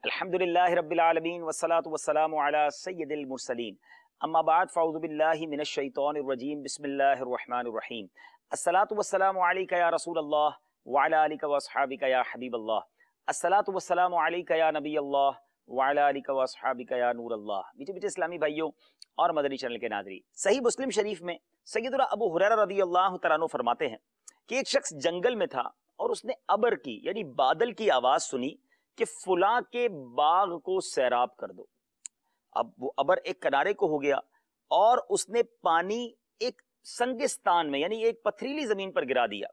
अल्हम्दुलिल्लाहि रब्बिल आलमीन वस्सलातु वस्सलामु अला सय्यिदिल मुरसलीन अम्मा बाद फ़अऊज़ु बिल्लाहि मिनश शैतानिर रजीम बिस्मिल्लाहिर रहमानिर रहीम अस्सलातु वस्सलामु अलैका या रसूलल्लाह व अला आलिका व अस्हाबिका या हबीबल्लाह अस्सलातु वस्सलामु अलैका या नबीयल्लाह व अला आलिका व अस्हाबिका या नूरल्लाह। मीठे मीठे इस्लामी भाइयों और मदनी चैनल के नाज़रीन, सही मुस्लिम शरीफ में सय्यदुना अबू हुरैरा रज़ियल्लाहु तआला अन्हु फरमाते हैं कि एक शख्स जंगल में था और उसने अबर की यानी बादल की आवाज सुनी कि फुला के बाग को सैराब कर दो। अब वो अबर एक किनारे को हो गया और उसने पानी एक संगिस्तान में यानी एक पथरीली जमीन पर गिरा दिया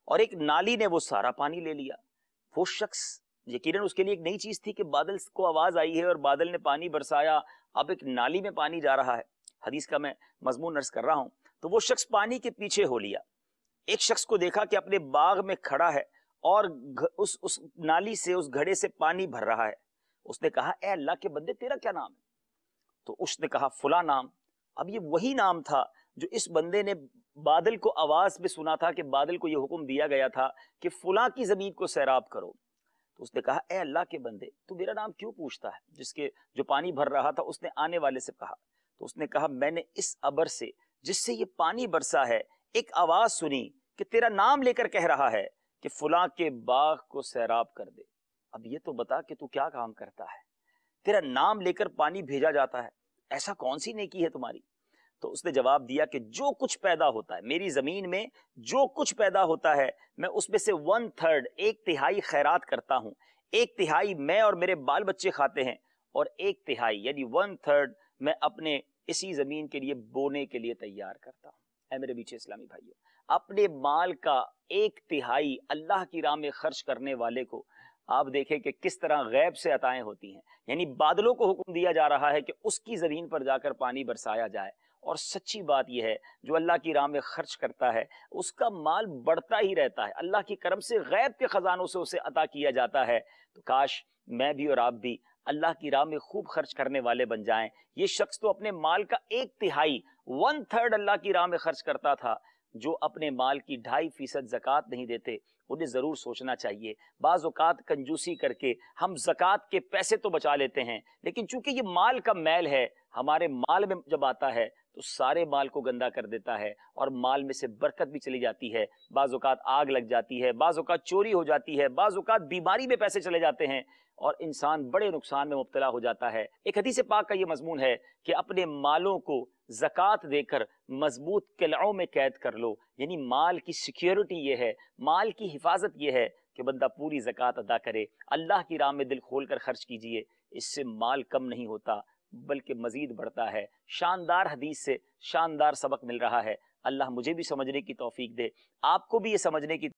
और एक नाली ने वो सारा पानी ले लिया। वो शख्स यकीनन उसके लिए एक नई चीज थी कि बादल को आवाज आई है और बादल ने पानी बरसाया, अब एक नाली में पानी जा रहा है। हदीस का मैं मजमून नर्स कर रहा हूं। तो वो शख्स पानी के पीछे हो लिया। एक शख्स को देखा कि अपने बाग में खड़ा है और उस नाली से उस घड़े से पानी भर रहा है। उसने कहा, ए अल्लाह के बंदे, तेरा क्या नाम है? तो उसने कहा, फुला नाम। अब ये वही नाम था जो इस बंदे ने बादल को आवाज में सुना था कि बादल को ये हुक्म दिया गया था कि फुला की जमीन को सैराब करो। तो उसने कहा, ए अल्लाह के बंदे, तू मेरा नाम क्यों पूछता है? जिसके जो पानी भर रहा था उसने आने वाले से कहा। तो उसने कहा, मैंने इस अबर से जिससे ये पानी बरसा है एक आवाज सुनी कि तेरा नाम लेकर कह रहा है कि फुला के बाग को सैराब कर दे। अब ये तो बता कि तू क्या काम करता है? तेरा नाम लेकर पानी भेजा जाता है, ऐसा कौन सी नेकी है तुम्हारी? तो उसने जवाब दिया कि जो कुछ पैदा होता है मेरी जमीन में, जो कुछ पैदा होता है मैं उसमें से 1/3 एक तिहाई खैरात करता हूं, एक तिहाई मैं और मेरे बाल बच्चे खाते हैं और एक तिहाई यानी 1/3 मैं अपने इसी जमीन के लिए बोने के लिए तैयार करता हूं। ऐ मेरे बीच इस्लामी भाइयों, अपने माल का एक तिहाई अल्लाह की राह में खर्च करने वाले को आप देखें कि किस तरह गैब से अताएं होती हैं। यानी बादलों को हुक्म दिया जा रहा है कि उसकी जमीन पर जाकर पानी बरसाया जाए। और सच्ची बात यह है, जो अल्लाह की राह में खर्च करता है उसका माल बढ़ता ही रहता है, अल्लाह की करम से गैब के खजानों से उसे अता किया जाता है। तो काश मैं भी और आप भी अल्लाह की राह में खूब खर्च करने वाले बन जाएं। ये शख्स तो अपने माल का एक तिहाई 1/3 अल्लाह की राह में खर्च करता था। जो अपने माल की 2.5% ज़कात नहीं देते, उन्हें जरूर सोचना चाहिए। बाज़ औक़ात कंजूसी करके हम ज़कात के पैसे तो बचा लेते हैं, लेकिन चूंकि ये माल का मैल है, हमारे माल में जब आता है तो सारे माल को गंदा कर देता है और माल में से बरकत भी चली जाती है। बाज़ औक़ात आग लग जाती है, बाज़ औक़ात चोरी हो जाती है, बाज़ औक़ात बीमारी में पैसे चले जाते हैं और इंसान बड़े नुकसान में मुब्तला हो जाता है। एक हदीस पाक का ये मजमून है कि अपने मालों को ज़कात देकर मजबूत किलों में कैद कर लो। यानी माल की सिक्योरिटी ये है, माल की हिफाजत ये है कि बंदा पूरी ज़कात अदा करे, अल्लाह की राह में दिल खोल कर खर्च कीजिए। इससे माल कम नहीं होता बल्कि मजीद बढ़ता है। शानदार हदीस से शानदार सबक मिल रहा है। अल्लाह मुझे भी समझने की तौफीक दे, आपको भी ये समझने की